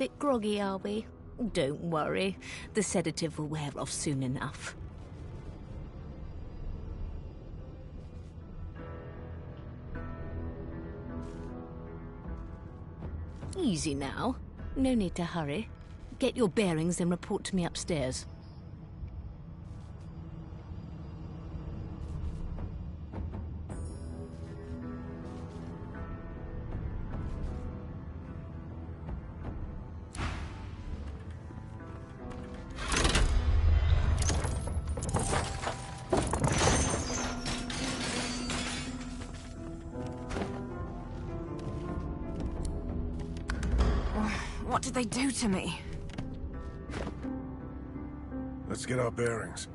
Bit groggy, are we? Don't worry. The sedative will wear off soon enough. Easy now. No need to hurry. Get your bearings and report to me upstairs. What did they do to me? Let's get our bearings.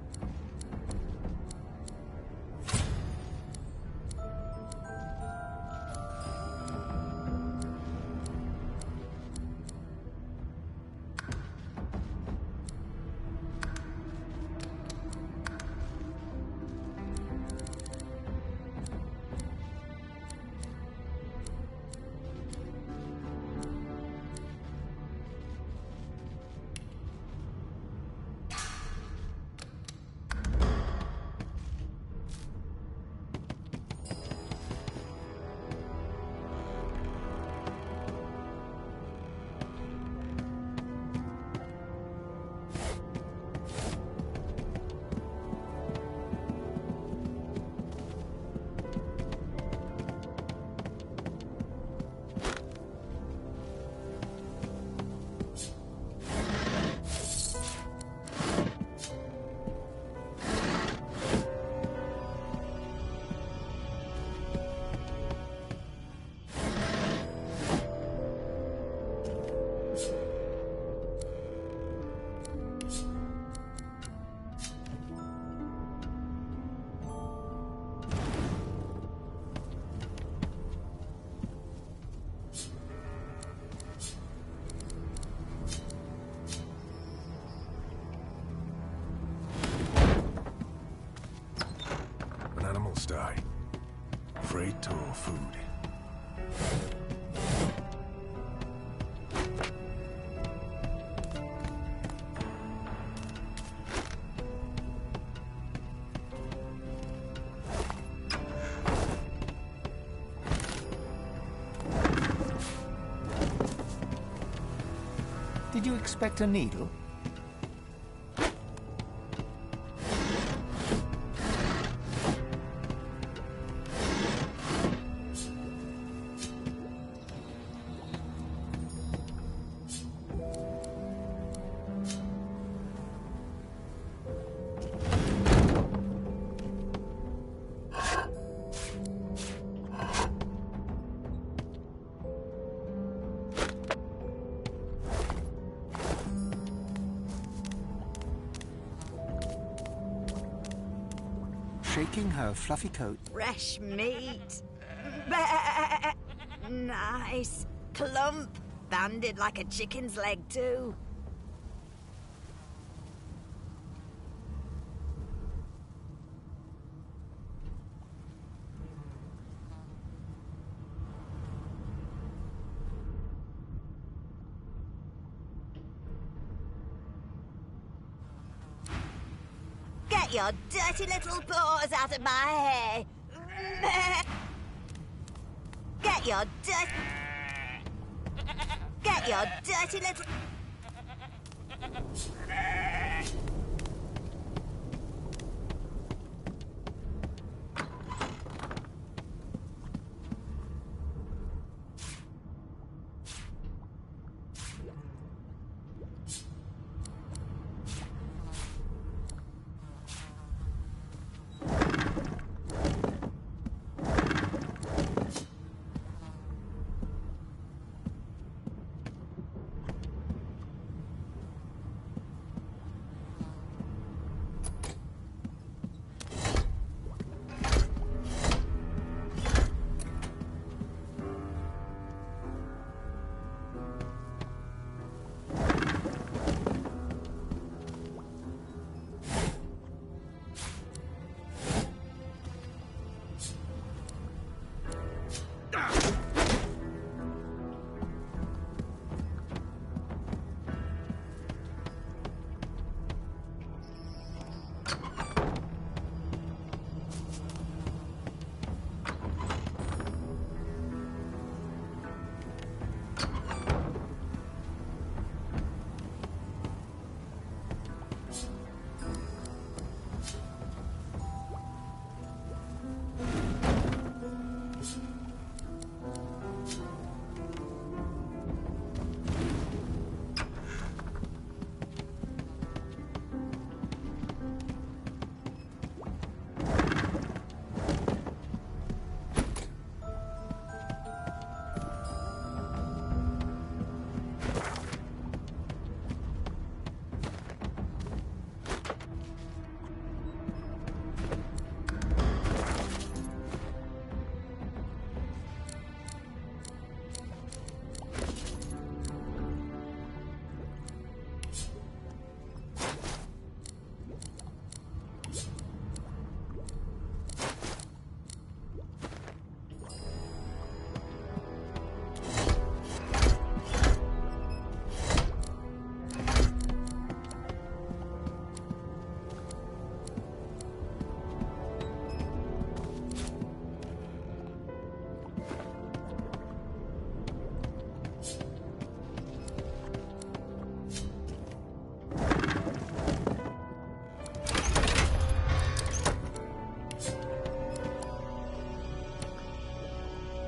Die. Freight or food? Did you expect a needle? Shaking her fluffy coat. Fresh meat. Nice. Plump. Banded like a chicken's leg, too. Get your dirty little paws out of my hair. Get your dirty little...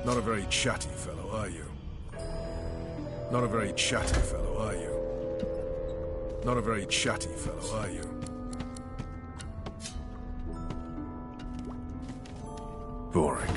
Not a very chatty fellow, are you? Not a very chatty fellow, are you? Not a very chatty fellow, are you? Boring.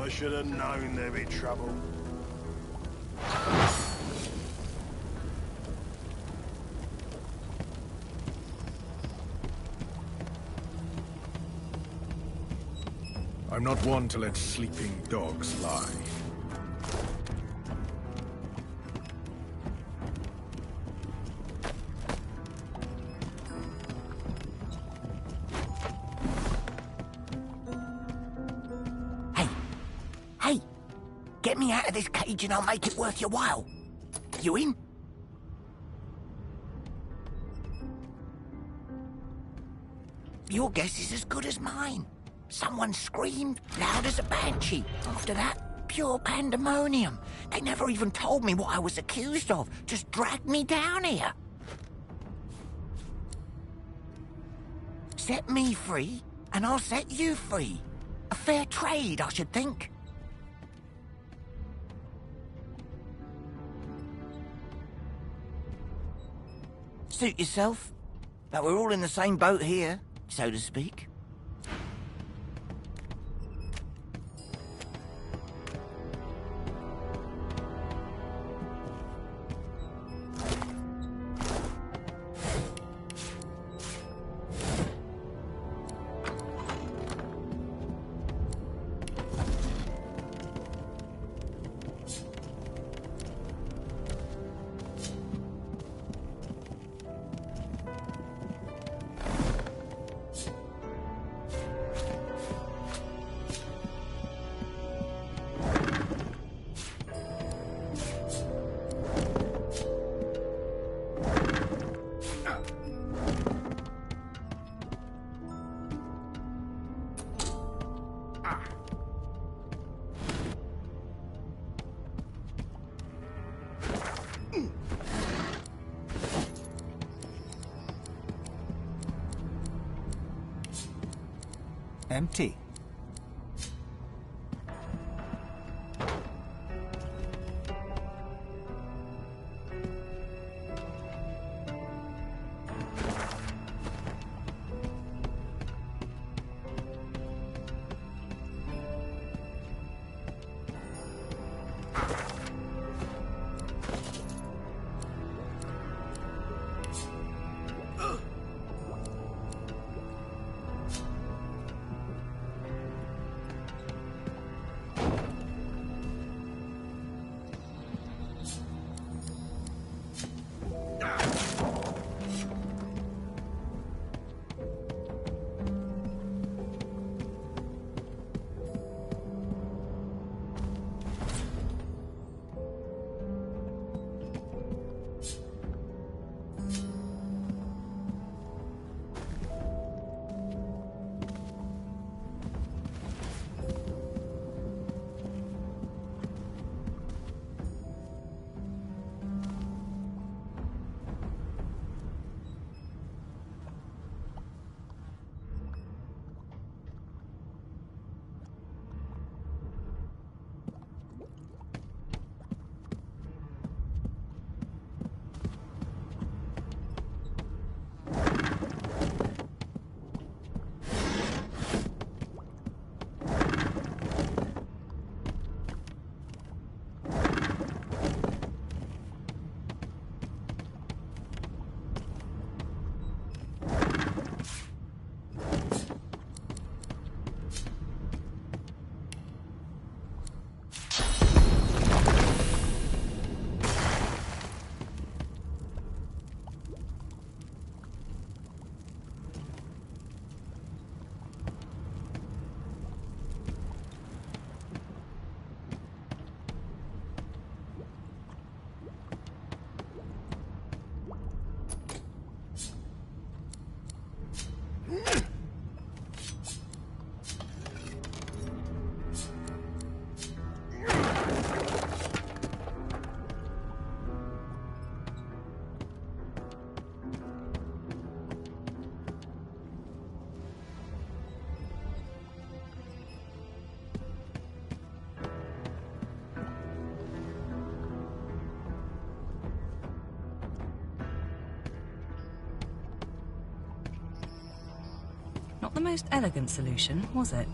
Should have known there'd be trouble. I'm not one to let sleeping dogs lie. Get me out of this cage and I'll make it worth your while. You in? Your guess is as good as mine. Someone screamed loud as a banshee. After that, pure pandemonium. They never even told me what I was accused of. Just dragged me down here. Set me free and I'll set you free. A fair trade, I should think. Suit yourself, but we're all in the same boat here, so to speak. Empty. Not the most elegant solution, was it?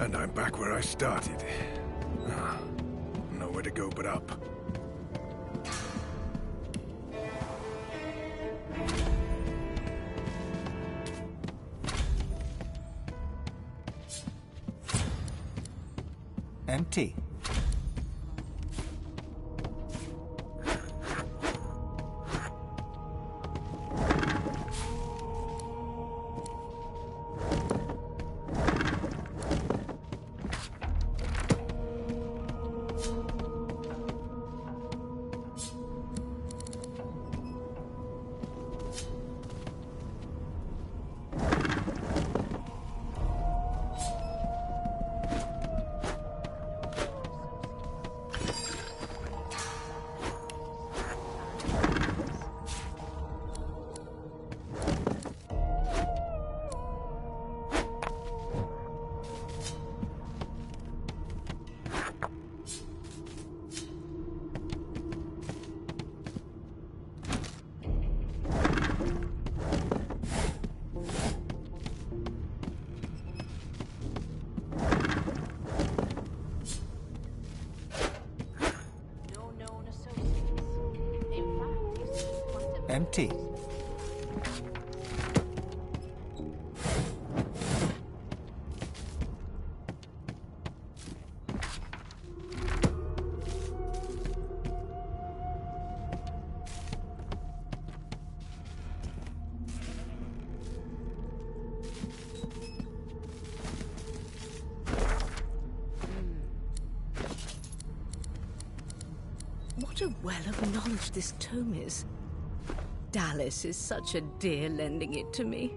And I'm back where I started. Nowhere to go but up. Empty. Empty. What a well of knowledge this tome is. Dallas is such a dear lending it to me.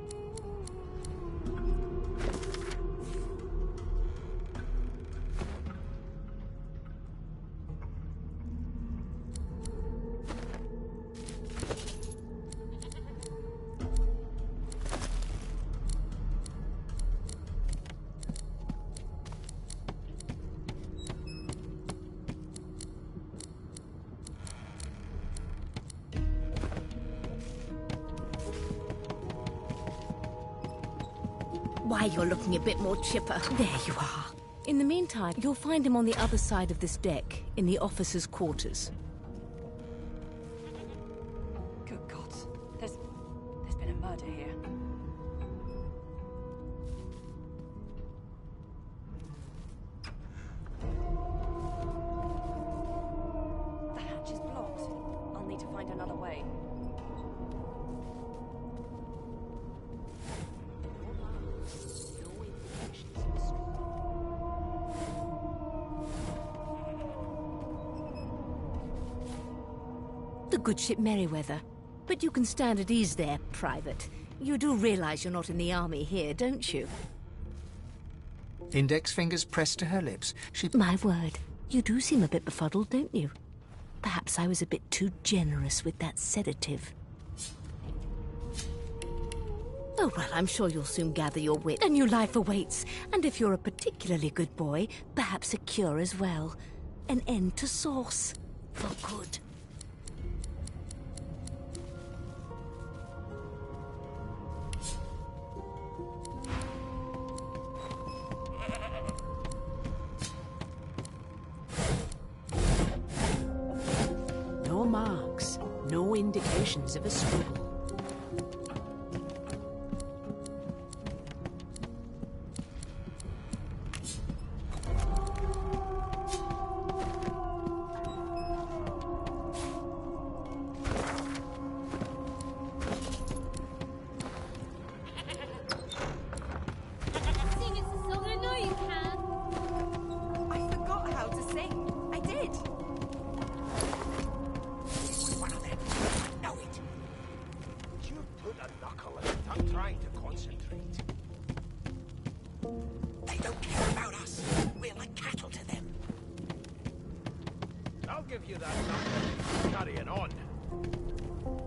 Why, you're looking a bit more chipper. There you are. In the meantime, you'll find him on the other side of this deck, in the officers' quarters. Good God. There's been a murder here. The hatch is blocked. I'll need to find another way. The good ship Merryweather. But you can stand at ease there, Private. You do realize you're not in the army here, don't you? Index fingers pressed to her lips. She... My word, you do seem a bit befuddled, don't you? Perhaps I was a bit too generous with that sedative. Oh, well, I'm sure you'll soon gather your wit. A new life awaits. And if you're a particularly good boy, perhaps a cure as well. An end to sauce. For good. No marks, no indications of a struggle.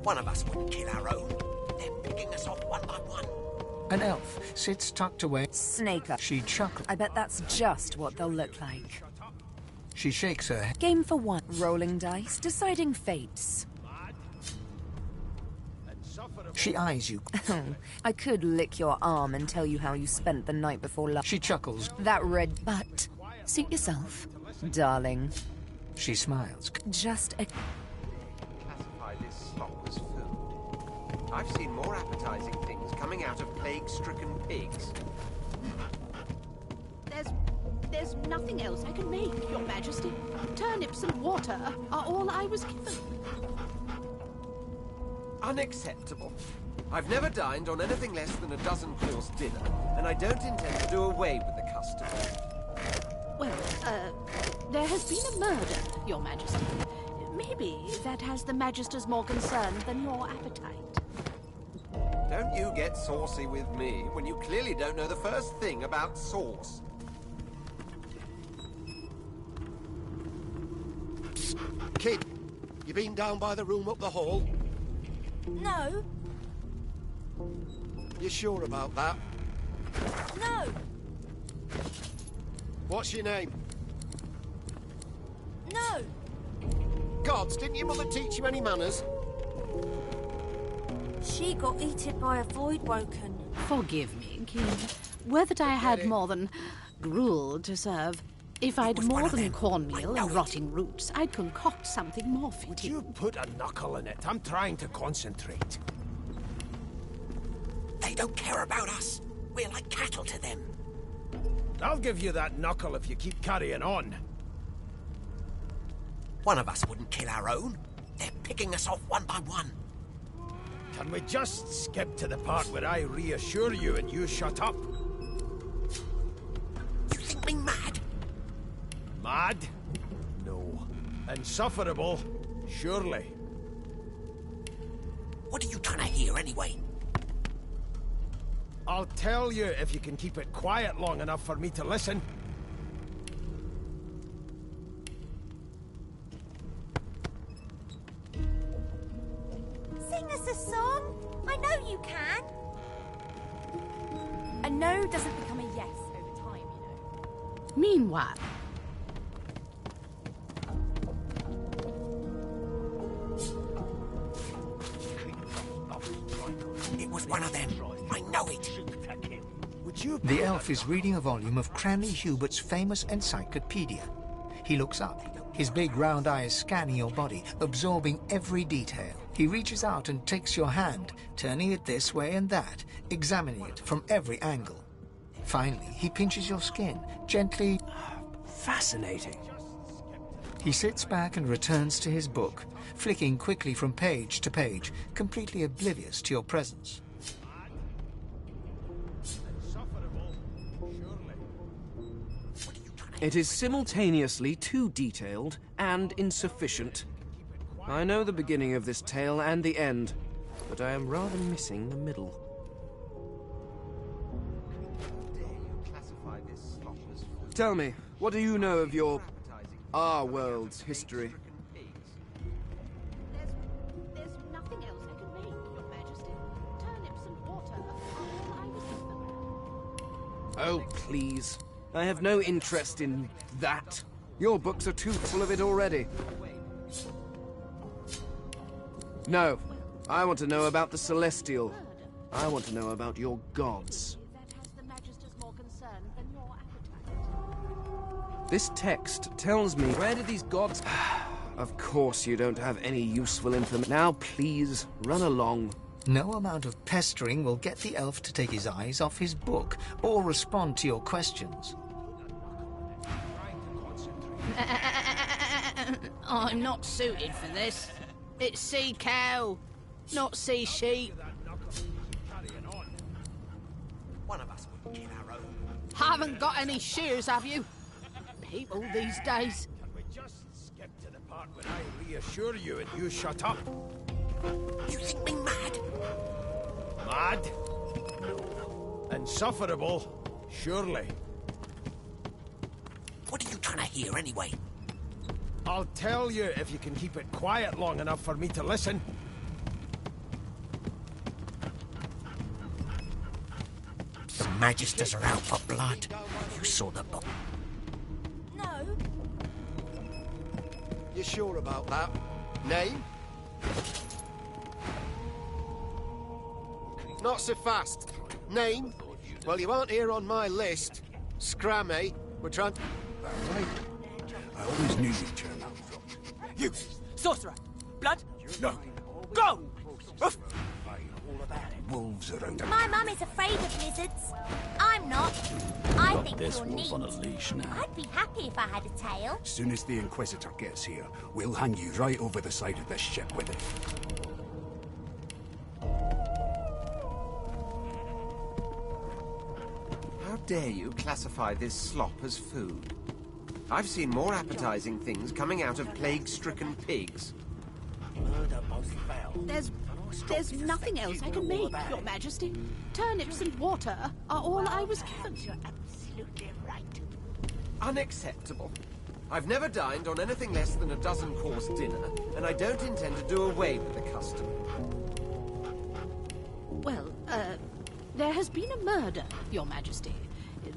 One of us wouldn't kill our own. They're picking us off one by one. An elf sits tucked away. Snaker. She chuckles. I bet that's just what they'll look like. She shakes her head. Game for one. Rolling dice, deciding fates. She eyes you. I could lick your arm and tell you how you spent the night before lunch. She chuckles. That red butt. Suit yourself, darling. She smiles. Just a... I've seen more appetizing things coming out of plague-stricken pigs. There's nothing else I can make, Your Majesty. Turnips and water are all I was given. Unacceptable. I've never dined on anything less than a dozen-course dinner, and I don't intend to do away with the custom. Well, there has been a murder, Your Majesty. Maybe that has the Magisters more concerned than your appetite. Don't you get saucy with me when you clearly don't know the first thing about sauce. Kid, you been down by the room up the hall? No. You sure about that? No. What's your name? No. Gods, didn't your mother teach you any manners? She got eaten by a void woken. Forgive me, King. Were that I had more than gruel to serve. If I'd more than cornmeal and rotting roots, I'd concoct something more fitting. Would you put a knuckle in it? I'm trying to concentrate. They don't care about us. We're like cattle to them. I'll give you that knuckle if you keep carrying on. One of us wouldn't kill our own. They're picking us off one by one. Can we just skip to the part where I reassure you and you shut up? You think me mad? Mad? No. Insufferable? Surely. What are you trying to hear anyway? I'll tell you if you can keep it quiet long enough for me to listen. Sing us a song. I know you can. A no doesn't become a yes over time, you know. Meanwhile, It was one of them. I know it. Would you... The elf is reading a volume of Cranley Hubert's famous encyclopedia. He looks up, his big round eyes scanning your body, absorbing every detail. He reaches out and takes your hand, turning it this way and that, examining it from every angle. Finally, he pinches your skin, gently... Fascinating. He sits back and returns to his book, flicking quickly from page to page, completely oblivious to your presence. It is simultaneously too detailed and insufficient. I know the beginning of this tale and the end, but I am rather missing the middle. Tell me, what do you know of our world's history? there's nothing else I can make, Your Majesty. Turnips and water are all I was given. Oh, please. I have no interest in that. Your books are too full of it already. No. I want to know about the Celestial. I want to know about your gods. That has the Magister's more concern than your appetite. This text tells me... Where did these gods... Of course you don't have any useful information. Now, please, run along. No amount of pestering will get the elf to take his eyes off his book or respond to your questions. I'm not suited for this. It's sea cow, not sea sheep. One of us wouldn't kill our own. Haven't got any shears, have you? People these days. Can we just skip to the part where I reassure you and you shut up? You think me mad? Mad? No. Insufferable? Surely. What are you trying to hear anyway? I'll tell you if you can keep it quiet long enough for me to listen. Some Magisters are out for blood. You saw the book. No. You sure about that? Name? Not so fast. Name? Well, you aren't here on my list. Scrammy. We're trying... I always knew you'd turn out. You! Sorcerer! Blood? No. Go! Oof. Wolves around. My mum is afraid of lizards. I'm not. I Got think this you're wolf neat. on a leash now. I'd be happy if I had a tail. As soon as the Inquisitor gets here, we'll hang you right over the side of this ship with it. How dare you classify this slop as food? I've seen more appetizing things coming out of plague-stricken pigs. There's nothing else I can make, Your Majesty. Turnips and water are all I was given. You're absolutely right. Unacceptable. I've never dined on anything less than a dozen-course dinner, and I don't intend to do away with the custom. Well, there has been a murder, Your Majesty.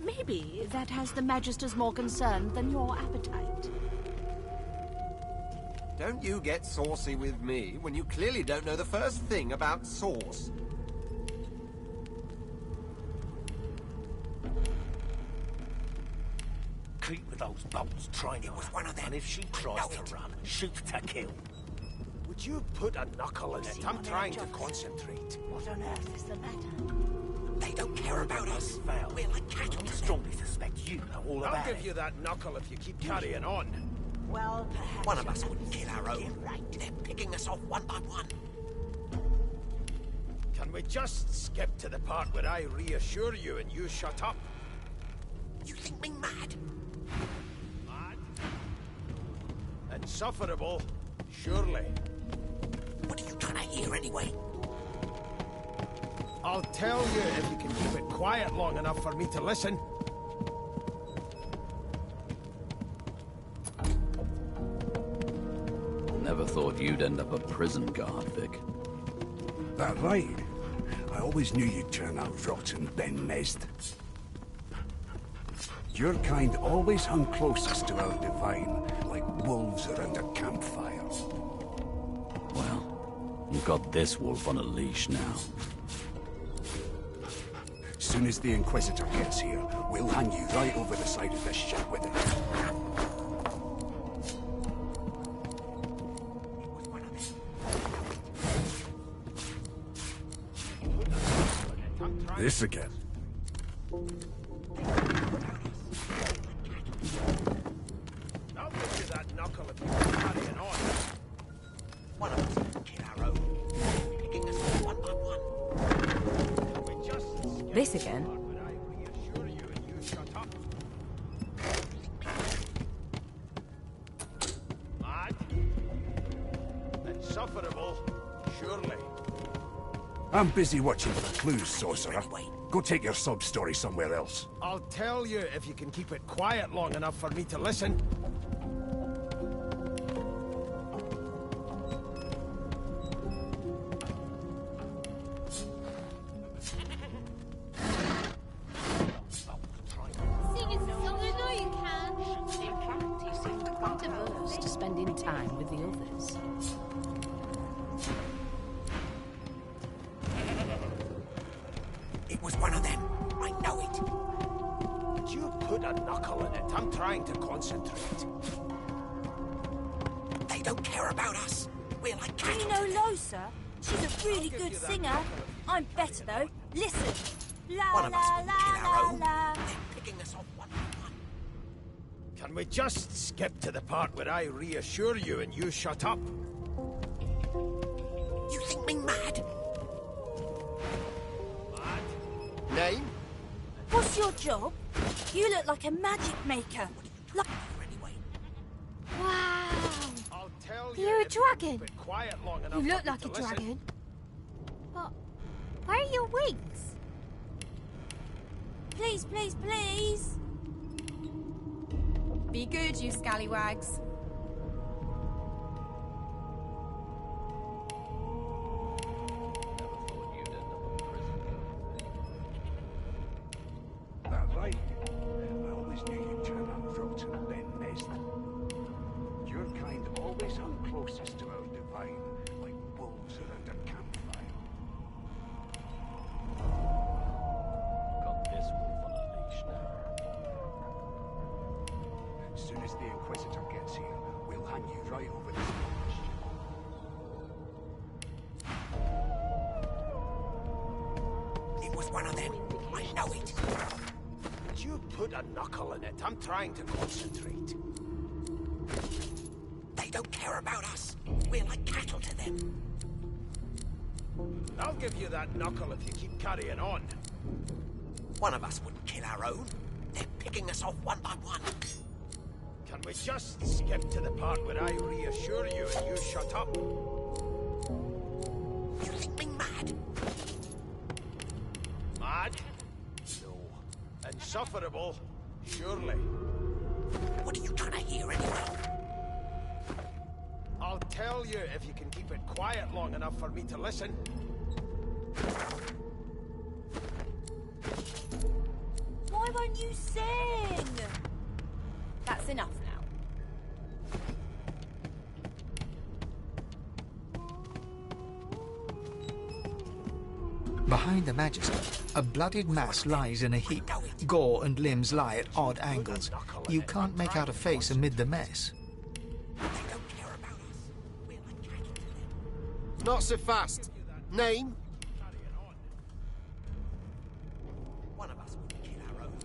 Maybe that has the Magister's more concern than your appetite. Don't you get saucy with me when you clearly don't know the first thing about sauce. Keep with those bolts, train her. One of them. And if she tries to run, shoot to kill. Would you put a knuckle in it? I'm trying to concentrate. What on earth is the matter? They don't care about us. We're like cattle. I strongly suspect you know all about it. I'll give you that knuckle if you keep carrying on. Well, perhaps one of us wouldn't kill our own. Right. They're picking us off one by one. Can we just skip to the part where I reassure you and you shut up? You think me mad? Mad? Insufferable, surely. What are you trying to hear anyway? I'll tell you if you can keep it quiet long enough for me to listen. Never thought you'd end up a prison guard, Vic. That right? I always knew you'd turn out rotten, Ben Mezd. Your kind always hung closest to our divine, like wolves around a campfire. Well, you've got this wolf on a leash now. Soon as the Inquisitor gets here, we'll hang you right over the side of this ship with it. This again. I'll give you that knuckle if you're carrying on. One of us will kill our own. Picking us off one by one. This again? Mad? Insufferable, surely. I'm busy watching for clues, sorcerer. Go take your sub-story somewhere else. I'll tell you if you can keep it quiet long enough for me to listen. Spending time with the others. It was one of them. I know it. Would you put a knuckle in it? I'm trying to concentrate. They don't care about us. We're like cattle. Dino Losa. She's a really good singer. I'm better though. Listen. La One of us la wouldn't la kill our la own. la. They're picking us off one by one. Can we just skip to the part where I reassure you and you shut up? You think me mad? Name? What's your job? You look like a magic maker. Like... Wow. I'll tell You're a if you dragon. keep it quiet long enough You for look me like to a listen. dragon. But where are your wings? Please, please, please. Be good, you scallywags. That right? I always knew you'd turn out rotten, Ben Mezd. Your kind always hung closest to our divine, like wolves around a campfire. Got this wolf on a leash now. As soon as the Inquisitor gets here, we'll hang you right over this ship. It was one of them. I know it. Would you put a knuckle in it? I'm trying to concentrate. They don't care about us. We're like cattle to them. I'll give you that knuckle if you keep carrying on. One of us wouldn't kill our own. They're picking us off one by one. Can we just skip to the part where I reassure you and you shut up? You think me mad? Mad? No. Insufferable? Surely. What are you trying to hear anyway? I'll tell you if you can keep it quiet long enough for me to listen. Why won't you sing? That's enough now. Behind the Magister, a bloodied mass lies in a heap. Gore and limbs lie at odd angles. You can't make out a face amid the mess. Not so fast. Name?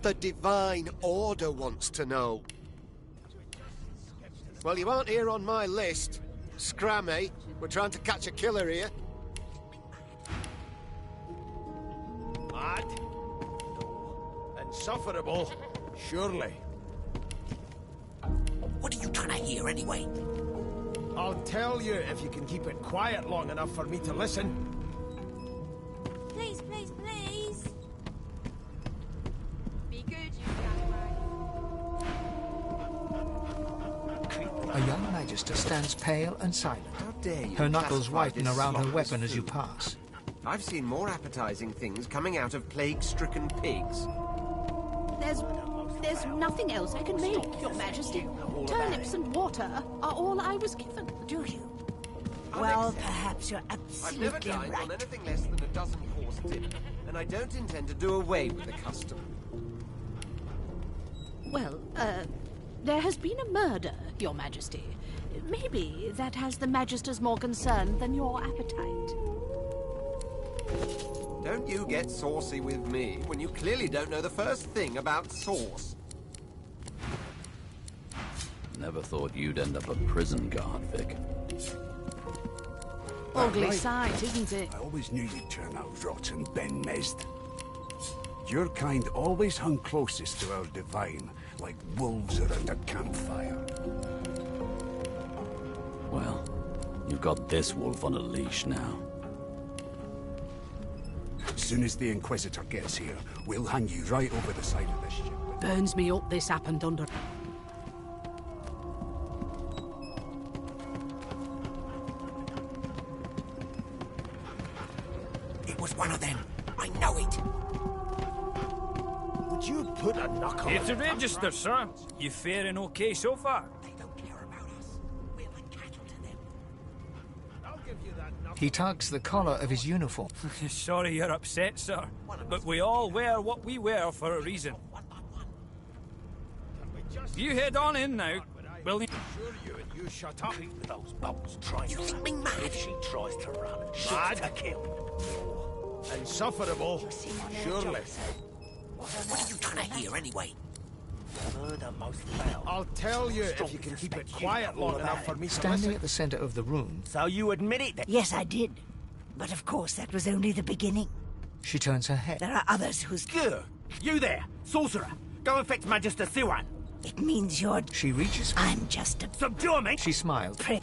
The Divine Order wants to know. Well, you aren't here on my list. Scrammy, we're trying to catch a killer here. Mad? No. Insufferable? Surely. What are you trying to hear anyway? I'll tell you if you can keep it quiet long enough for me to listen. Please, please, please. Be good, you A young Magister stands pale and silent. How dare you Her knuckles classify whiten this around her slop as weapon as you food? pass. I've seen more appetizing things coming out of plague-stricken pigs. There's nothing else I can make, Your Majesty. Turnips and water are all I was given. Do you? Well, perhaps you're I've never absolutely dined on right. anything less than a dozen-course dinner, and I don't intend to do away with the custom. Well, there has been a murder, Your Majesty. Maybe that has the Magisters more concerned than your appetite. Don't you get saucy with me when you clearly don't know the first thing about sauce. Never thought you'd end up a prison guard, Vic. Ugly Right. sight, isn't it? I always knew you'd turn out rotten, Ben Mesd. Your kind always hung closest to our divine, like wolves around a campfire. Well, you've got this wolf on a leash now. As soon as the Inquisitor gets here, we'll hang you right over the side of this ship. Burns me up this happened under... It was one of them. I know it. Would you put a knuckle Here in to it? register, sir. You faring okay so far? He tugs the collar of his uniform. Sorry you're upset, sir. But we all wear what we wear for a reason. You head on in now, will you? You shut up. Keep those bolts trying to... think me mad? If she tries to run, shoot Mad? to kill. Insufferable? Surely. What are you trying to hear anyway? Murder most foul. I'll tell you if you can keep it quiet long enough for me to Standing listen. at the center of the room, So you admit it then? Yes, I did. But of course, that was only the beginning. she turns her head. There are others whose... Good. You there, sorcerer. Go and fetch Magister Siwan. It means you're... She reaches... I'm just a... Subdue me. She smiles. prick.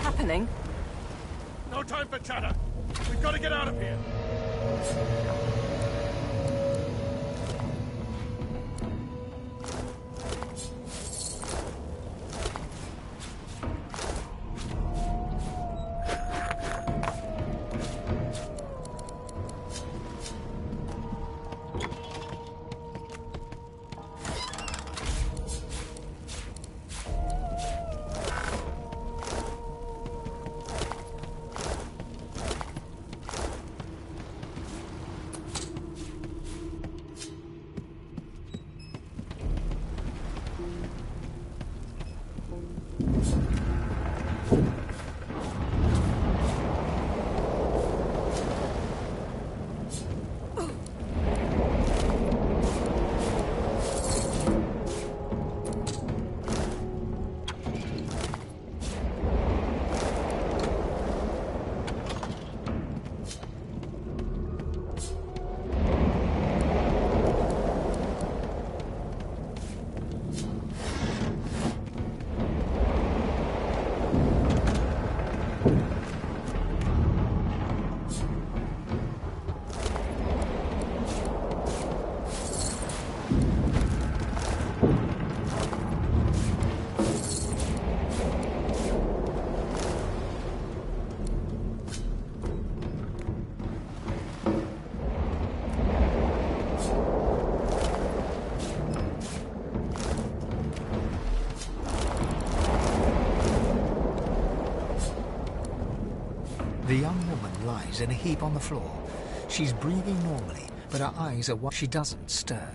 Happening? No time for chatter. We've got to get out of here. The young woman lies in a heap on the floor. She's breathing normally, but her eyes are wide. She doesn't stir.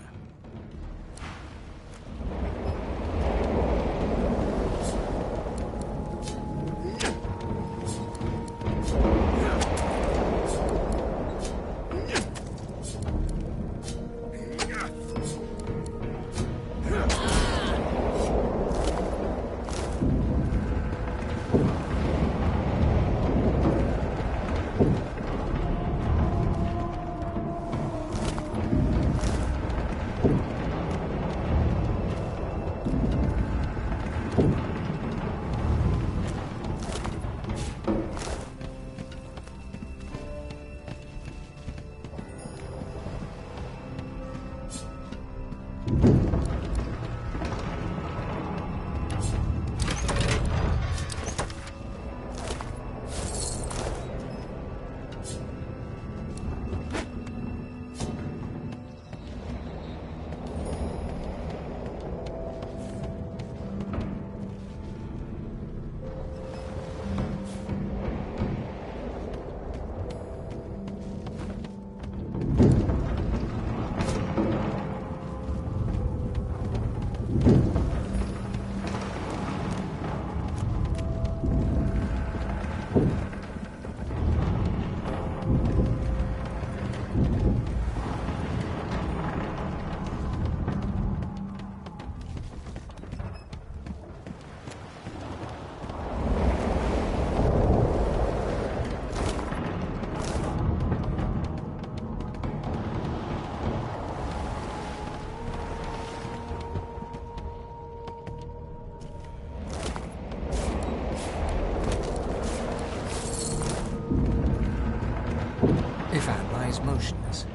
Motionless.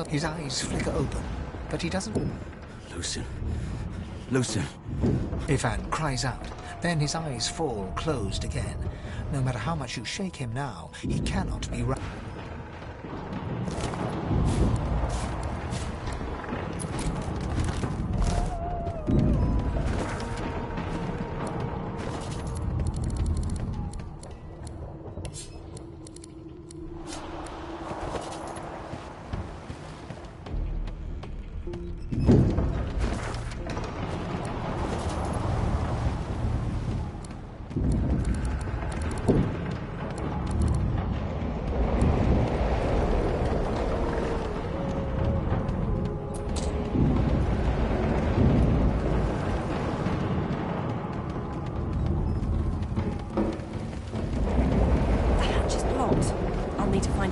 His eyes flicker open, but he doesn't... Lucen. Lucen. Ivan cries out. Then his eyes fall closed again. No matter how much you shake him now, he cannot be right.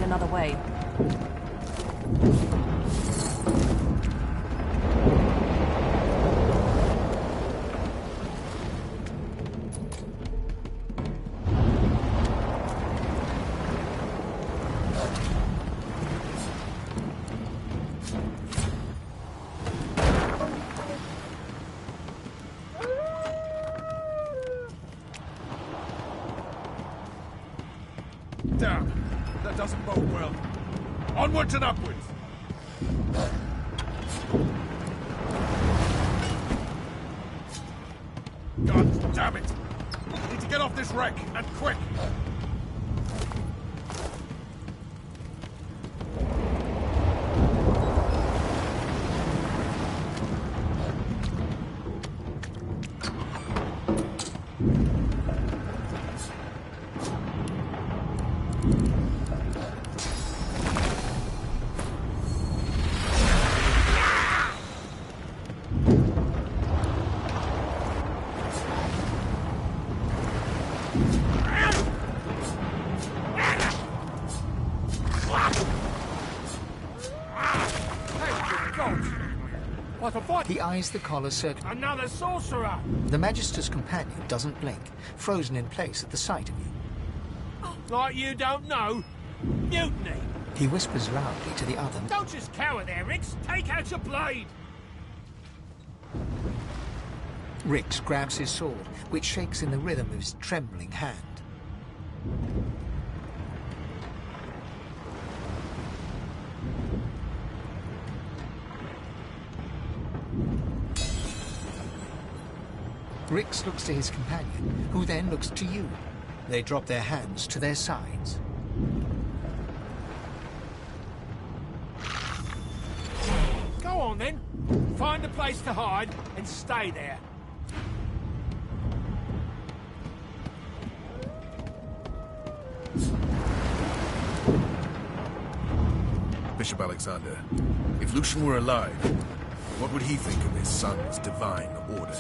Another way. Damn, that doesn't bode well. Onwards and upwards! God damn it! Need to get off this wreck, and quick! He eyes the collar circle. Another sorcerer! The Magister's companion doesn't blink, frozen in place at the sight of you. Like you don't know? Mutiny! He whispers loudly to the other. Don't just cower there, Rix! Take out your blade! Rix grabs his sword, which shakes in the rhythm of his trembling hand. Rix looks to his companion, who then looks to you. They drop their hands to their sides. Go on then. Find a place to hide and stay there. Bishop Alexander, if Lucian were alive, what would he think of his son's divine order?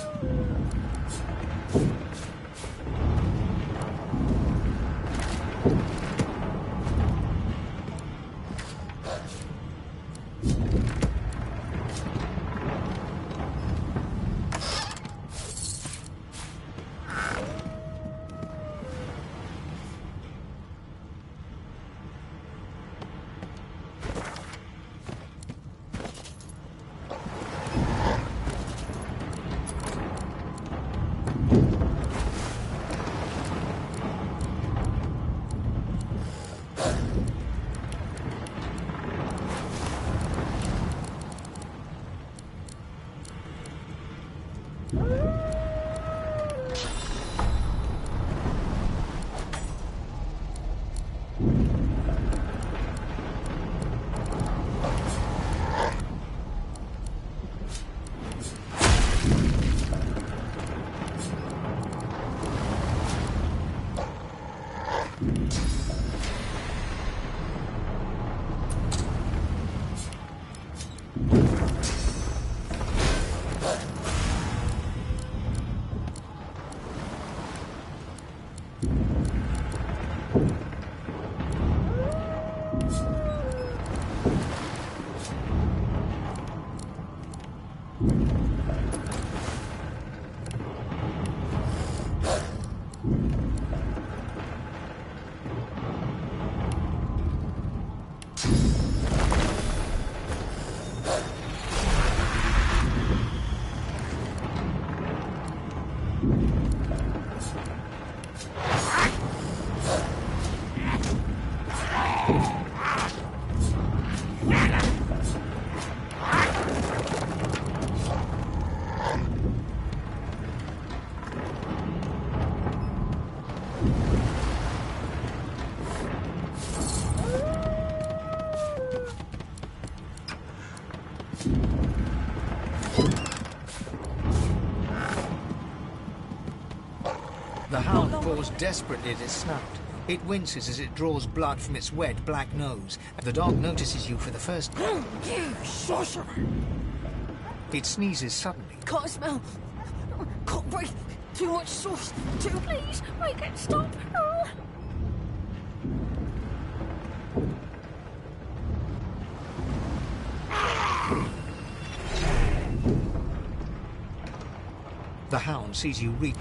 The hound paws desperately at its snout. It winces as it draws blood from its wet, black nose. The dog notices you for the first time. You sorcerer! It sneezes suddenly. Can't smell. Can't breathe. Too much sauce. Please, make it stop. Oh. The hound sees you reach.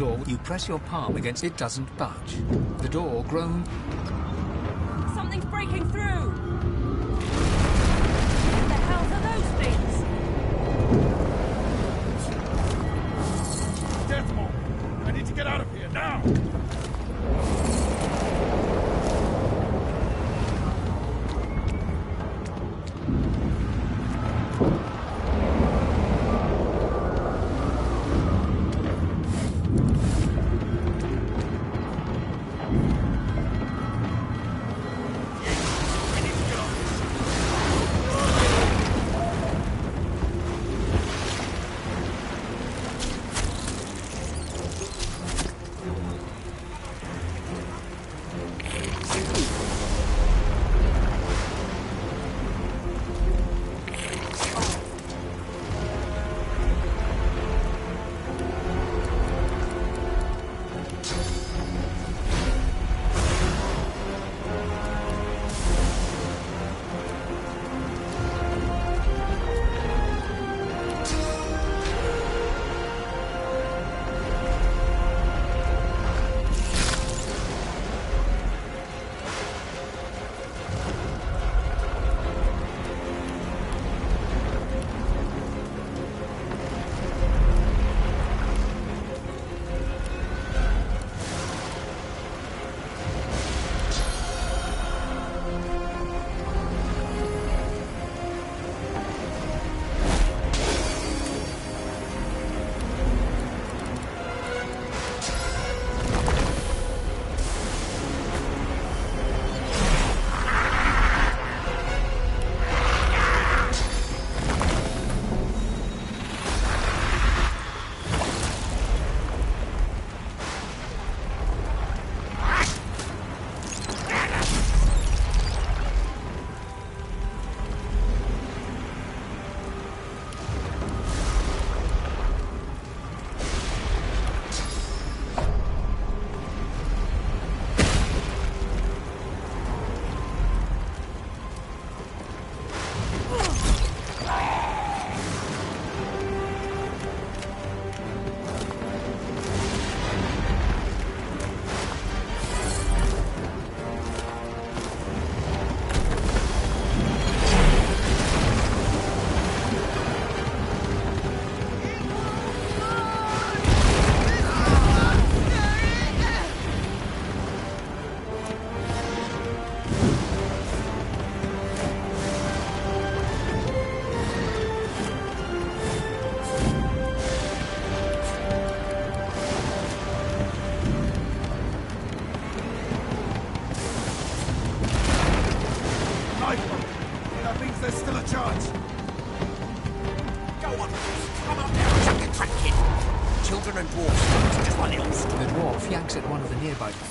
door. You press your palm against it, doesn't budge. The door groans. Something's breaking through! What the hell are those things? Deathmore! I need to get out of here, now!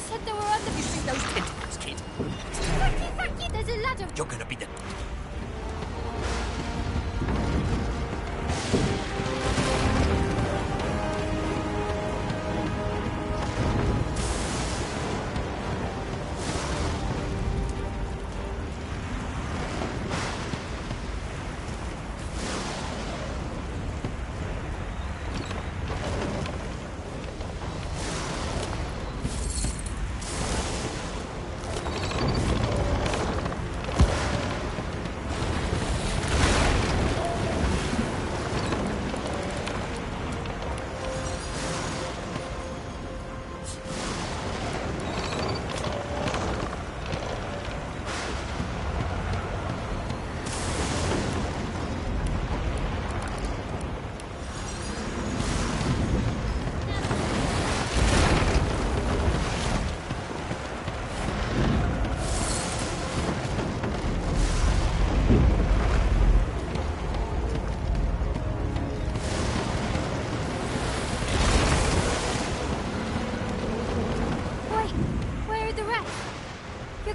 Said they were under. You see those tentacles, kid? Thank you. There's a ladder. You're gonna be the.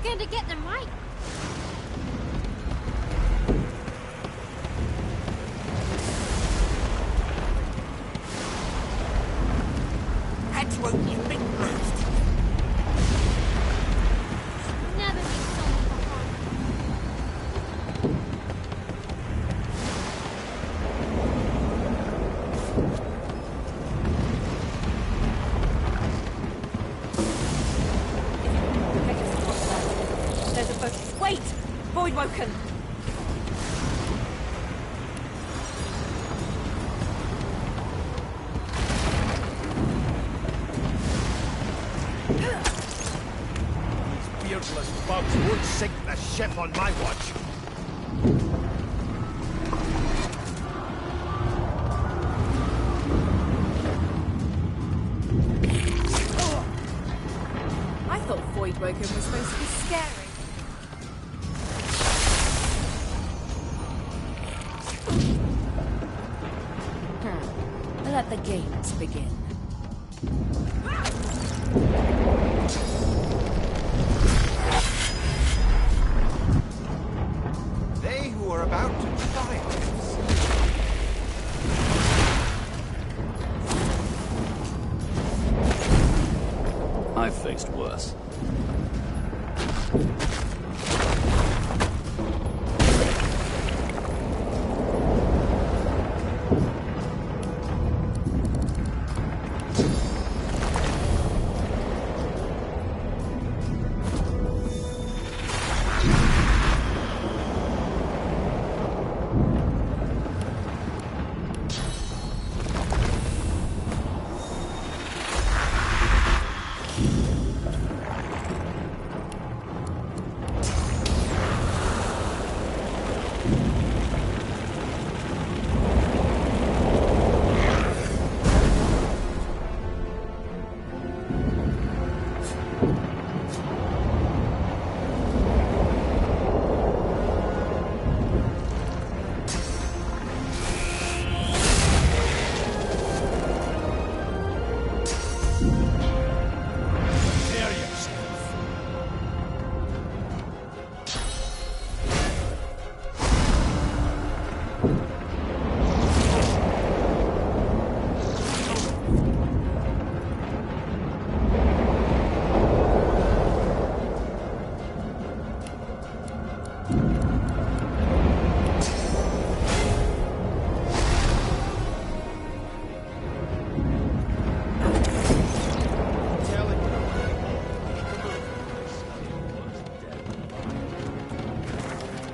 going to get them right. Had to open your big mouth. Never leave someone behind. Voidwoken! These beardless bugs won't sink the ship on my watch. I thought Voidwoken was supposed to be scary. Let the games begin. They who are about to try us. I've faced worse.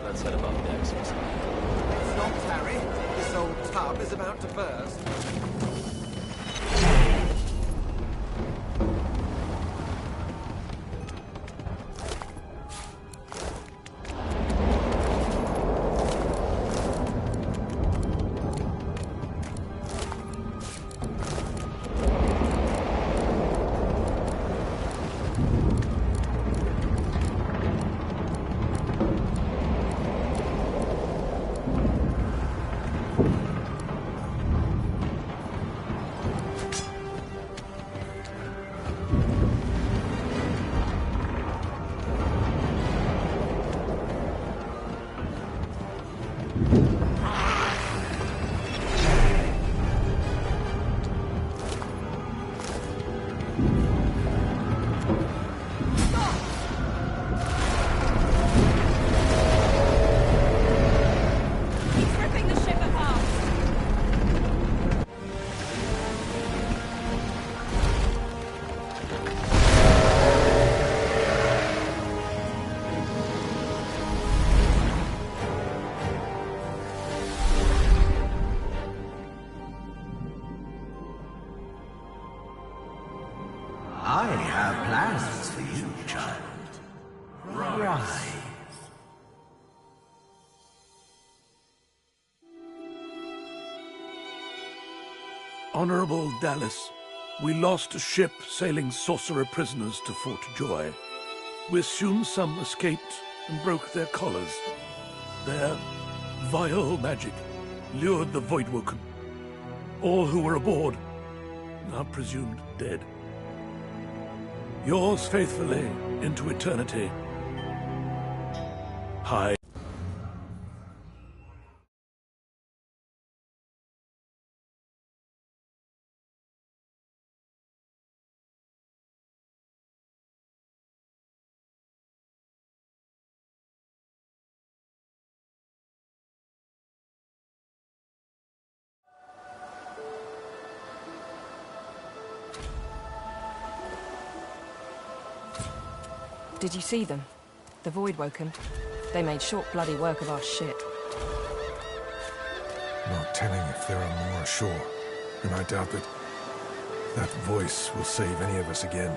Let's head above decks. It's not Harry. This old tub is about to burst. I have plans for you, child. Rise. Honorable Dallas, we lost a ship sailing sorcerer prisoners to Fort Joy. We assume some escaped and broke their collars. Their vile magic lured the Voidwoken. All who were aboard are presumed dead. Yours faithfully into eternity. High. Did you see them? The Voidwoken? They made short bloody work of our shit. Not telling if there are more ashore, and I doubt that voice will save any of us again.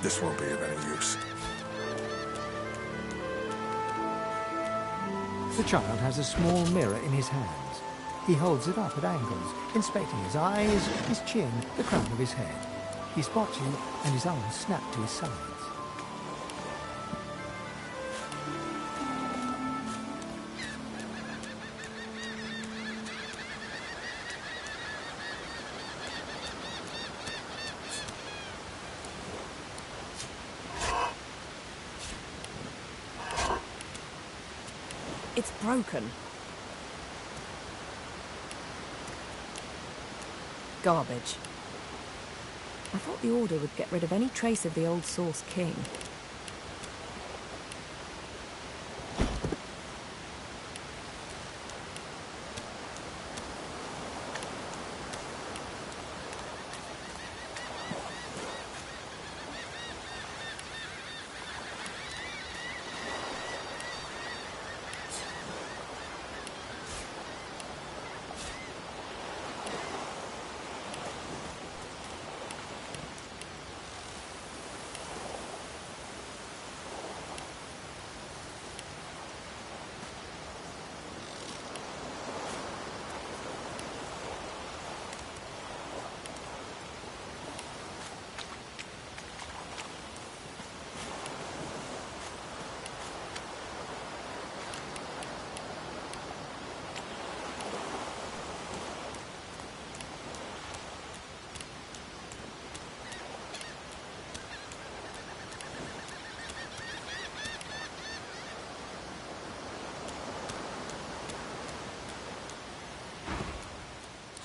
This won't be of any use. The child has a small mirror in his hands. He holds it up at angles, inspecting his eyes, his chin, the crown of his head. He spots you, and his arms snap to his sides. It's broken. Garbage. I thought the Order would get rid of any trace of the old Source King.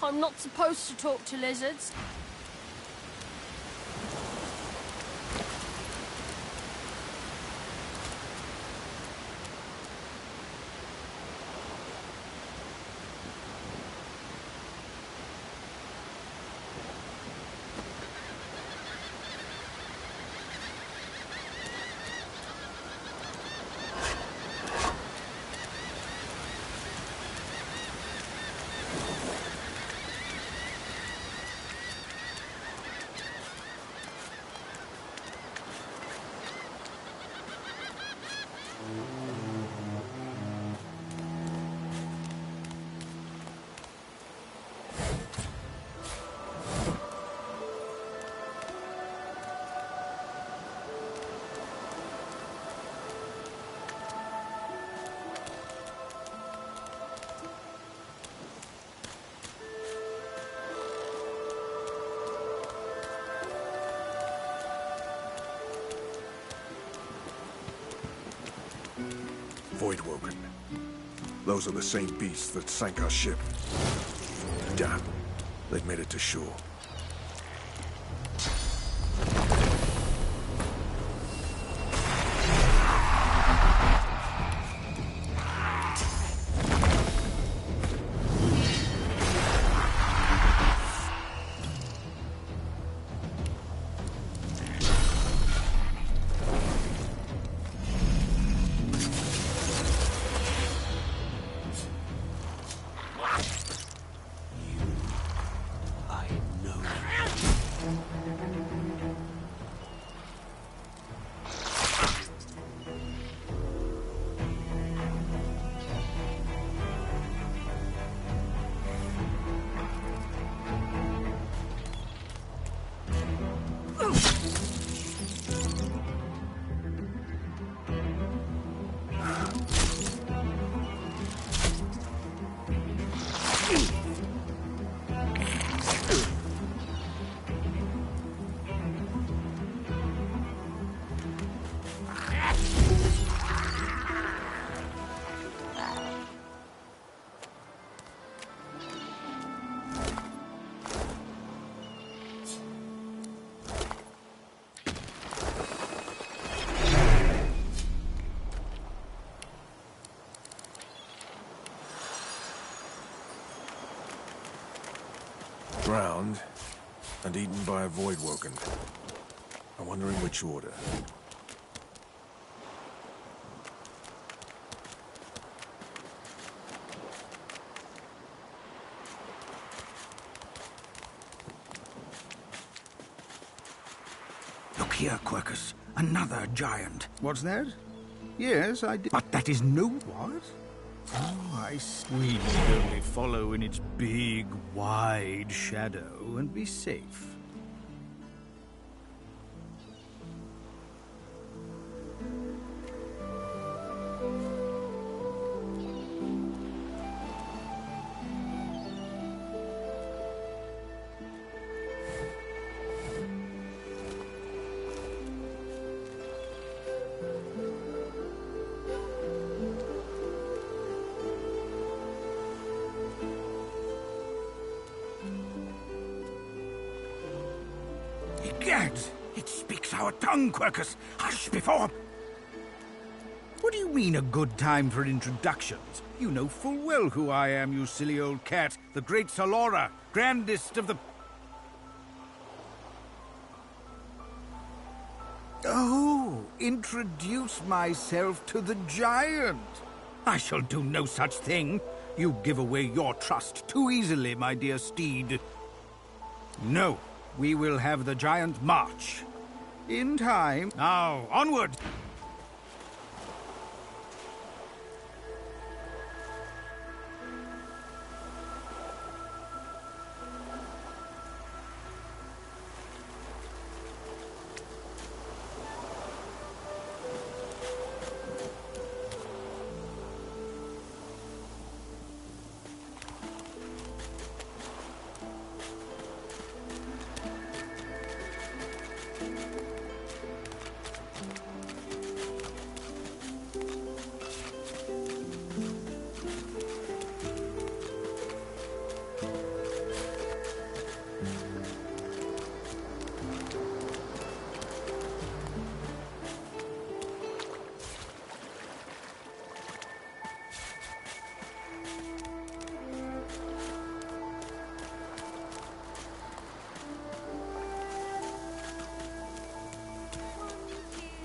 I'm not supposed to talk to lizards. Voidwoken. Those are the same beasts that sank our ship. Damn. They've made it to shore. I bound and eaten by a voidwoken. I wonder in which order. Look here, Quercus. Another giant. What's that? Yes, I did. But that is no what? Oh, I see. We need only follow in its big, wide shadow and be safe. Gads! It speaks our tongue, Quercus! Hush before... What do you mean, a good time for introductions? You know full well who I am, you silly old cat. The great Salora, grandest of the... Oh, introduce myself to the giant. I shall do no such thing. You give away your trust too easily, my dear steed. No. We will have the giant march. In time. Now, onward!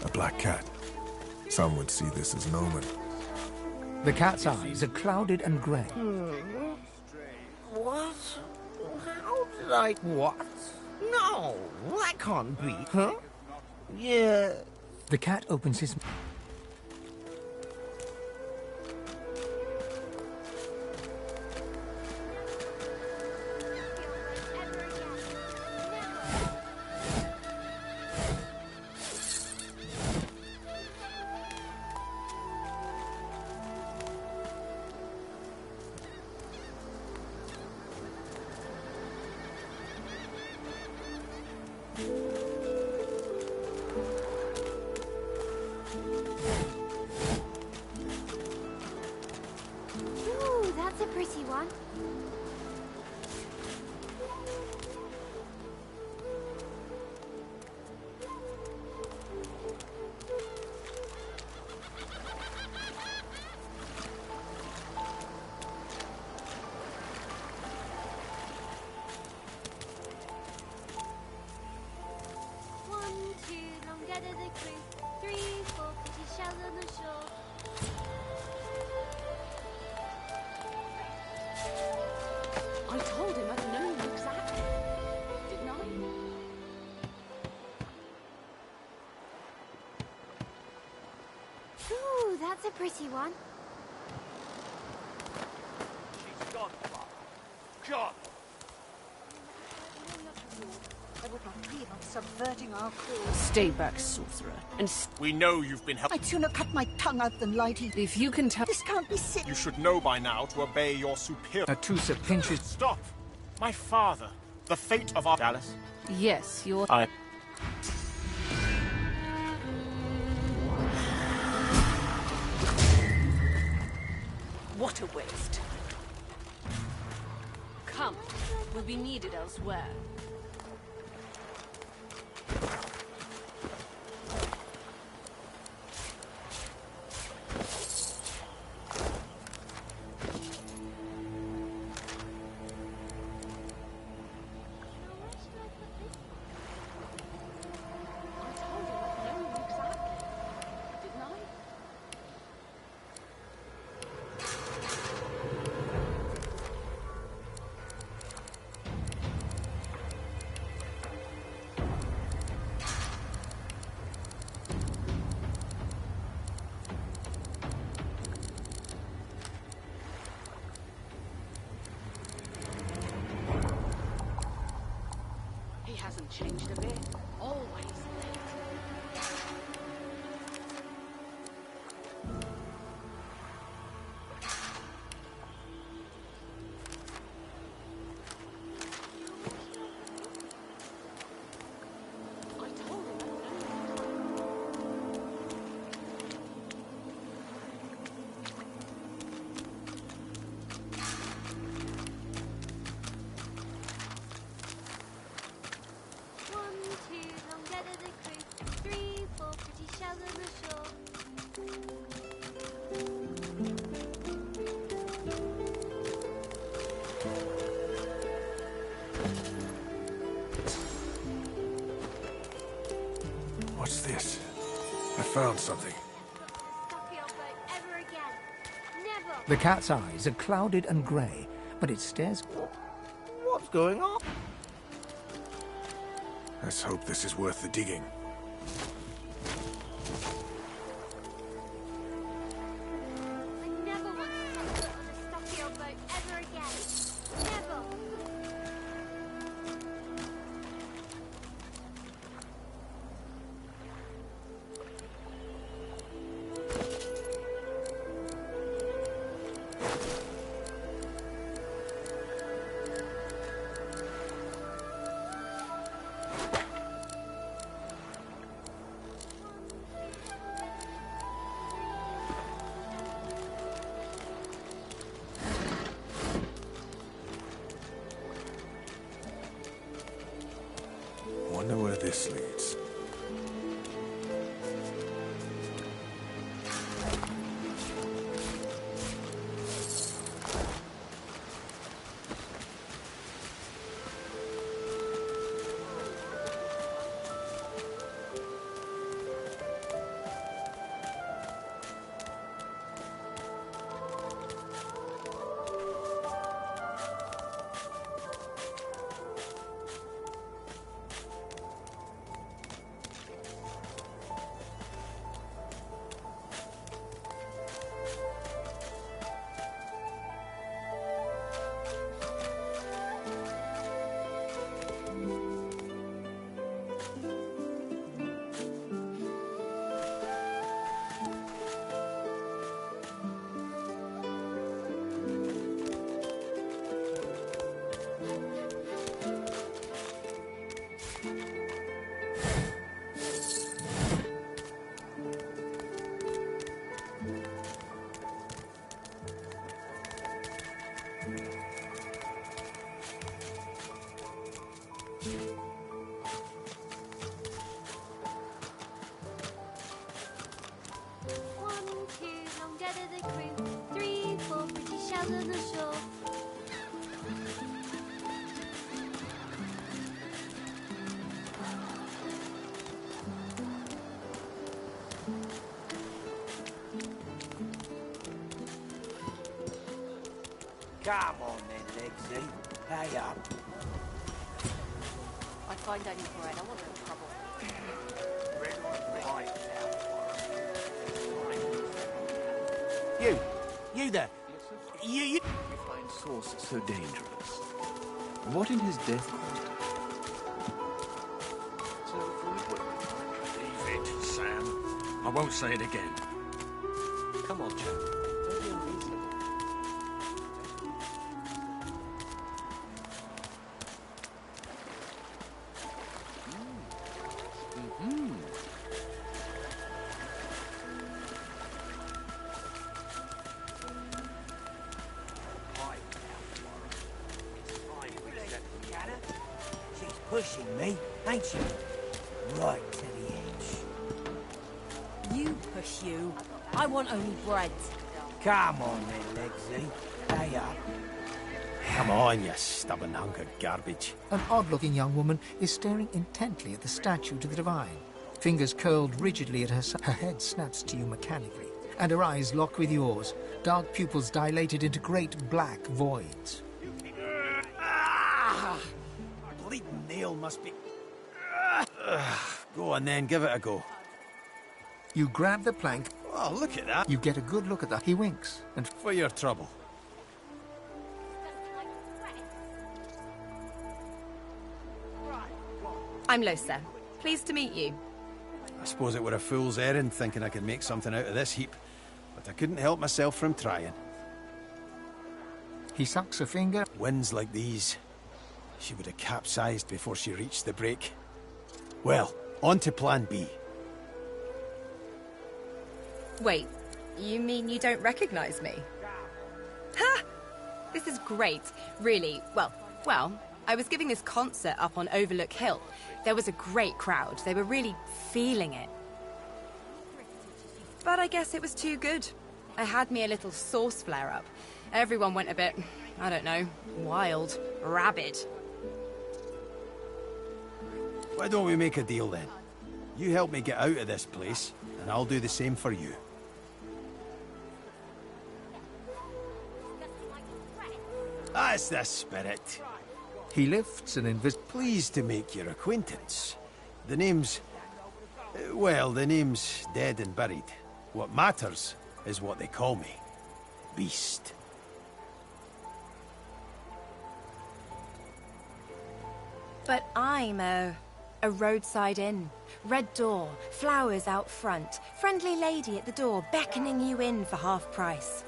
A black cat. Some would see this as an omen. The cat's eyes are clouded and grey. What? How did I... What? No, that can't be. Huh? Yeah. The cat opens his... Ooh, that's a pretty one. I told him I'd known exactly, didn't I? Ooh, that's a pretty one. She's gone, Father. Gone. I would not plead on subverting our cause. Stay back, sorcerer, and We know you've been helped. I'd sooner cut my tongue out than lie to you. if you can tell... This can't be said. You should know by now to obey your superior. Atusa pinches... Stop! My father. The fate of our... Dallas? Yes, you're... I... What a waste. Come, we'll be needed elsewhere. changed a bit. Always late. What's this? I found something. The cat's eyes are clouded and grey, but it stares... What's going on? Let's hope this is worth the digging. Wonder where this leads. Come on then, Legsy. Pay up. I find any bread. I want no trouble. You there. You. You find Source so dangerous. What in his death caused it? Leave it, Sam. I won't say it again. Come on, chap. Don't be unreasonable. She's pushing me, ain't she? Right to the edge. You push you. I want only bread. Come on then, Legsy. Pay up. Come on, you stubborn hunk of garbage. An odd-looking young woman is staring intently at the statue to the divine. Fingers curled rigidly at her head snaps to you mechanically, and her eyes lock with yours, dark pupils dilated into great black voids. Bleeding nail must be... Go on then, give it a go. You grab the plank. Oh, look at that. You get a good look at that. He winks, and... For your trouble. I'm Losa. Pleased to meet you. I suppose it were a fool's errand thinking I could make something out of this heap, but I couldn't help myself from trying. He sucks a finger. Winds like these, she would have capsized before she reached the break. Well, on to plan B. Wait, you mean you don't recognize me? Ha! This is great, really. Well, I was giving this concert up on Overlook Hill. There was a great crowd. They were really feeling it. But I guess it was too good. I had me a little sauce flare-up. Everyone went a bit, I don't know, wild, rabid. Why don't we make a deal then? You help me get out of this place, and I'll do the same for you. That's the spirit. He lifts an Pleased to make your acquaintance. The name's... well, the name's dead and buried. What matters is what they call me. Beast. But I'm a roadside inn. Red door, flowers out front, friendly lady at the door beckoning you in for half price.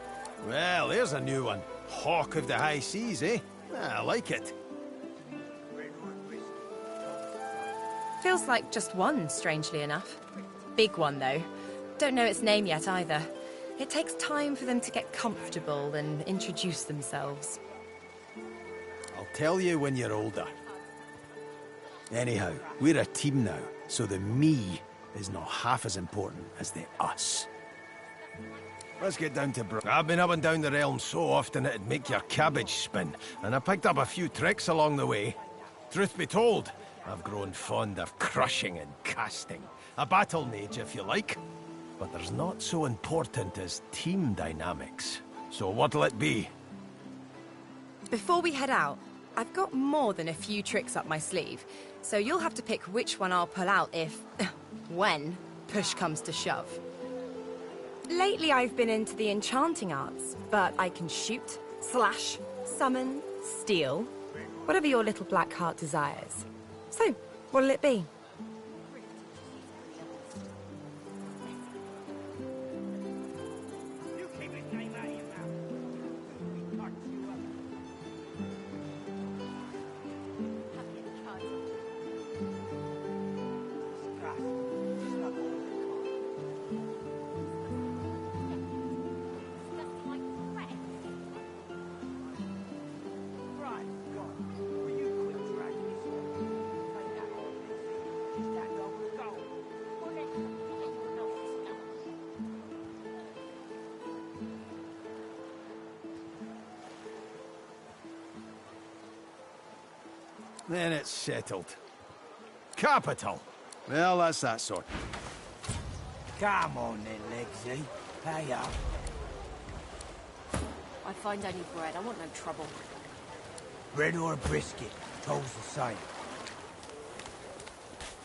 Well, there's a new one. Hawk of the high seas, eh? I like it. Feels like just one, strangely enough. Big one, though. Don't know its name yet, either. It takes time for them to get comfortable and introduce themselves. I'll tell you when you're older. Anyhow, we're a team now, so the me is not half as important as the us. Let's get down to I've been up and down the realm so often it'd make your cabbage spin, and I picked up a few tricks along the way. Truth be told, I've grown fond of crushing and casting. A battle mage, if you like. But there's not so important as team dynamics. So what'll it be? Before we head out, I've got more than a few tricks up my sleeve, so you'll have to pick which one I'll pull out if... when push comes to shove. Lately I've been into the enchanting arts, but I can shoot, slash, summon, steal, whatever your little black heart desires. So, what'll it be? Then it's settled. Capital! Well, that's that sort. Come on then, Legsy. Pay up. I find only bread. I want no trouble. Bread or a brisket, toll's the same.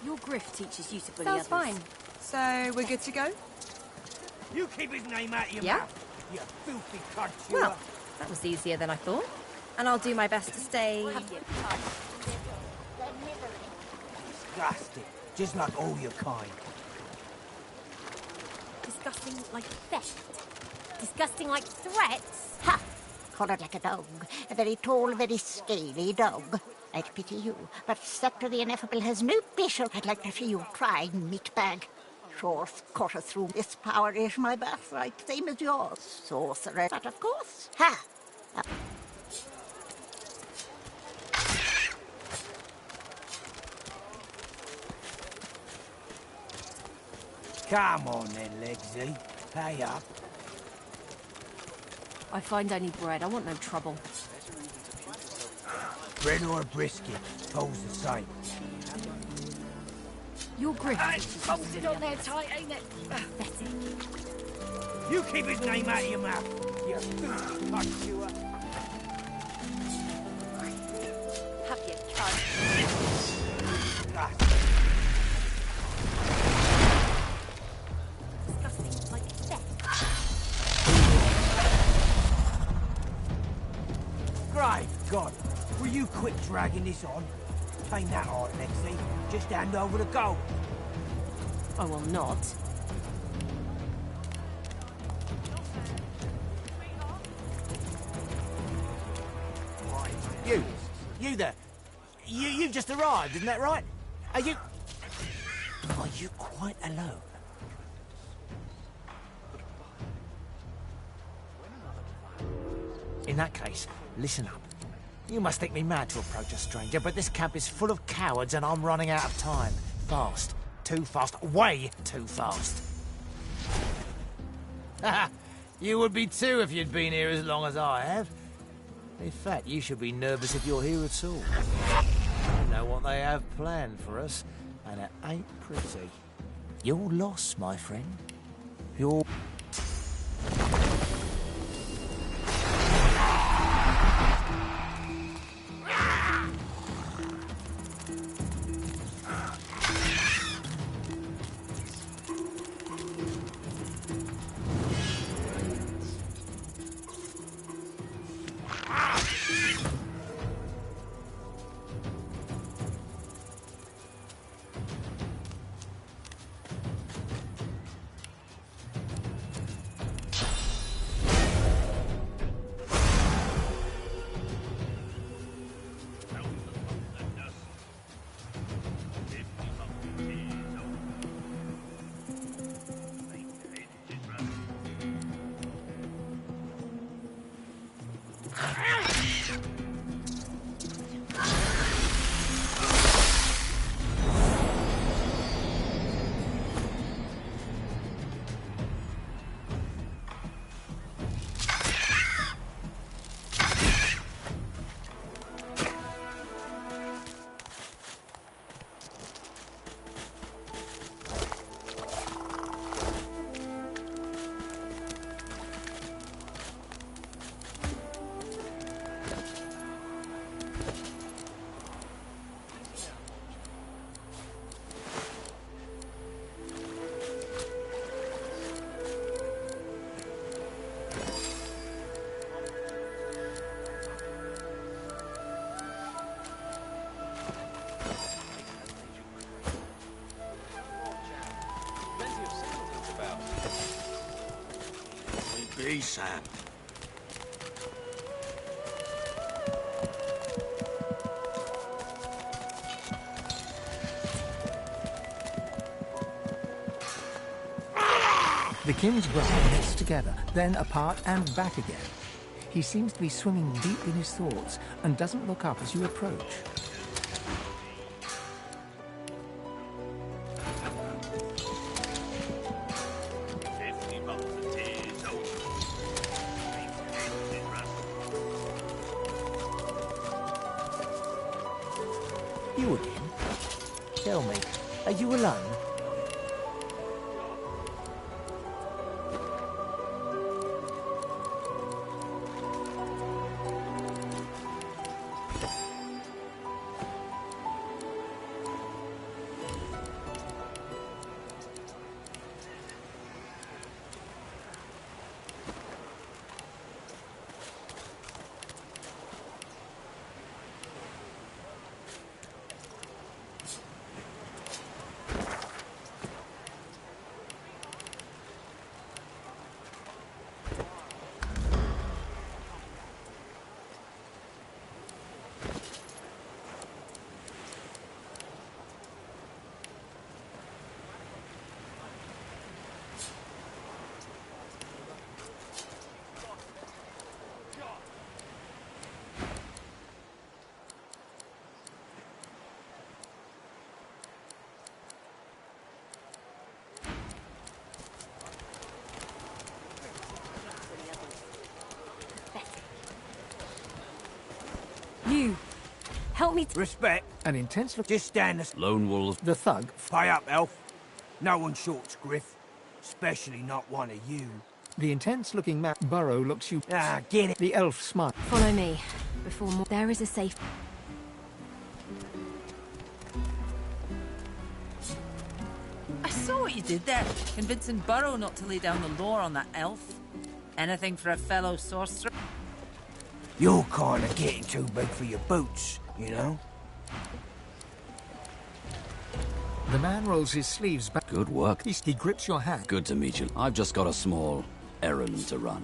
Your grift teaches you to bully Sounds others. fine. So, we're good to go? You keep his name out of your Yeah. mouth, you filthy cunt. Well, that was easier than I thought. And I'll do my best to stay... Disgusting. Just like all your kind. Disgusting like theft. Disgusting like threats. Ha! Collared like a dog. A very tall, very scaly dog. I'd pity you, but Sceptre the Ineffable has no bishop. I'd like to see you try, meatbag. Fourth quarter through, this power is my birthright, same as yours. Sorcerer, but of course. Ha! Come on then, Legsy. Pay up. I find only bread. I want no trouble. Bread or a brisket, toll's the same. Your grift Hey, teaches you to bolted bully on there others. tight, ain't it? You keep his name out of your mouth, you filthy cunt chewer. Have your chance. Disgusting like theft. Great God, were you quick dragging this on? Ain't that hard, Lexi? Just hand over the gold. I will not. You there. You've just arrived, isn't that right? Are you quite alone? In that case, listen up. You must think me mad to approach a stranger, but this camp is full of cowards and I'm running out of time. Fast. Too fast. Way too fast. You would be too if you'd been here as long as I have. In fact, you should be nervous if you're here at all. You know what they have planned for us, and it ain't pretty. You're lost, my friend. You're... Be Sam. The king's brother knits together, then apart and back again. He seems to be swimming deep in his thoughts and doesn't look up as you approach. You again? Tell me, are you alone? You! Help me to... Respect. An intense look... Just stand the... Lone wolf. The thug... Pay up, elf. No one shorts Griff. Especially not one of you. The intense-looking man... Burrow looks you... Ah, get it. The elf smiles. Follow me. Before more... There is a safe... I saw what you did there, convincing Burrow not to lay down the law on that elf. Anything for a fellow sorcerer. You're kind of getting too big for your boots, you know? The man rolls his sleeves back. Good work. He grips your hand. Good to meet you. I've just got a small errand to run.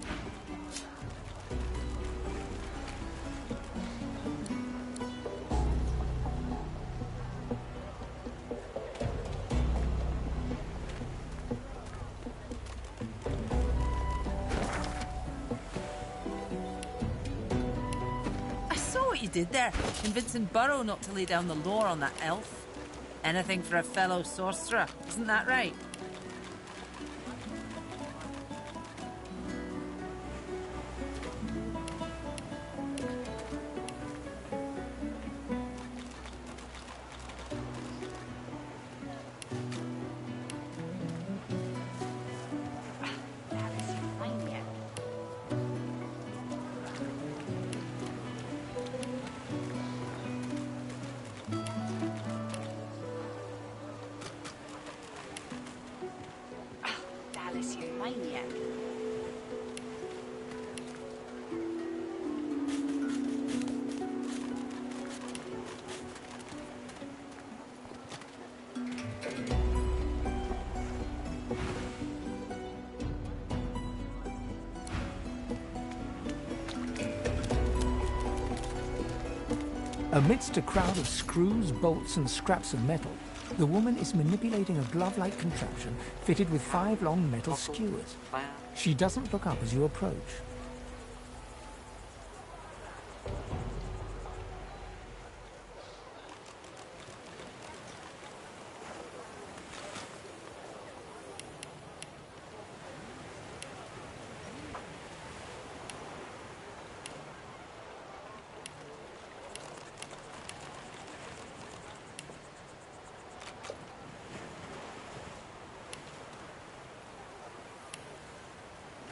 I saw what you did there, convincing Burrow not to lay down the law on that elf. Anything for a fellow sorcerer, isn't that right? Dallas, you maniac. Amidst a crowd of screws, bolts, and scraps of metal, the woman is manipulating a glove-like contraption fitted with 5 long metal skewers. She doesn't look up as you approach.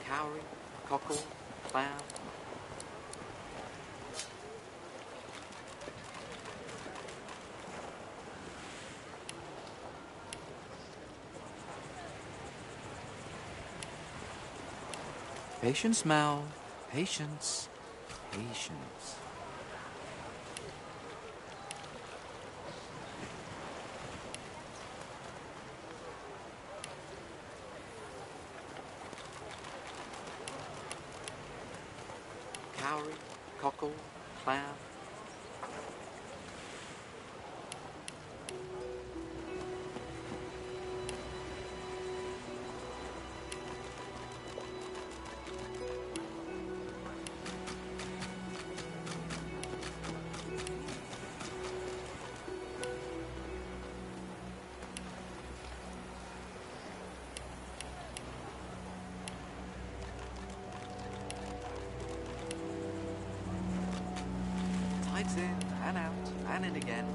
Cowrie, cockle, clown. Patience, Mal. Patience. Patience. Cowrie, cockle, clown. Tides in and out and in again.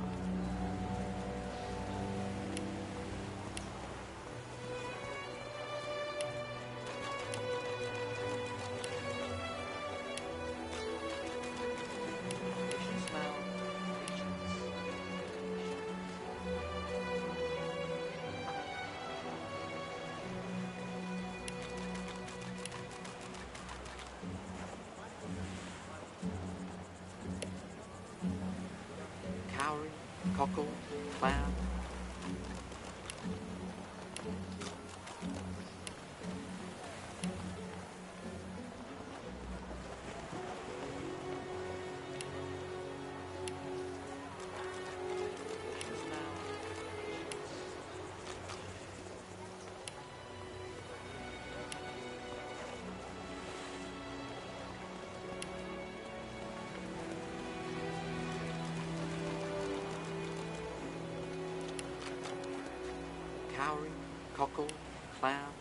Patience, Mal. Patience. Cowrie, cockle, clown. Cowrie, cockle, clown.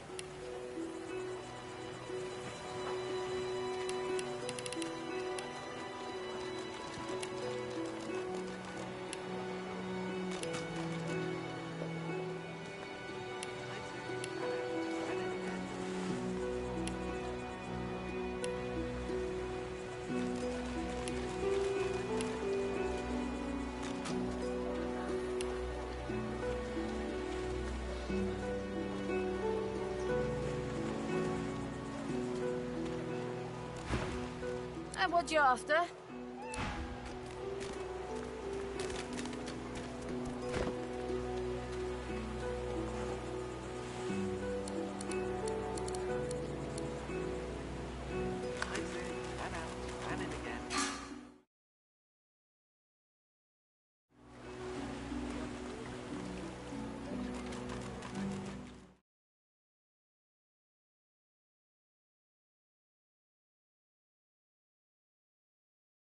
And what you after?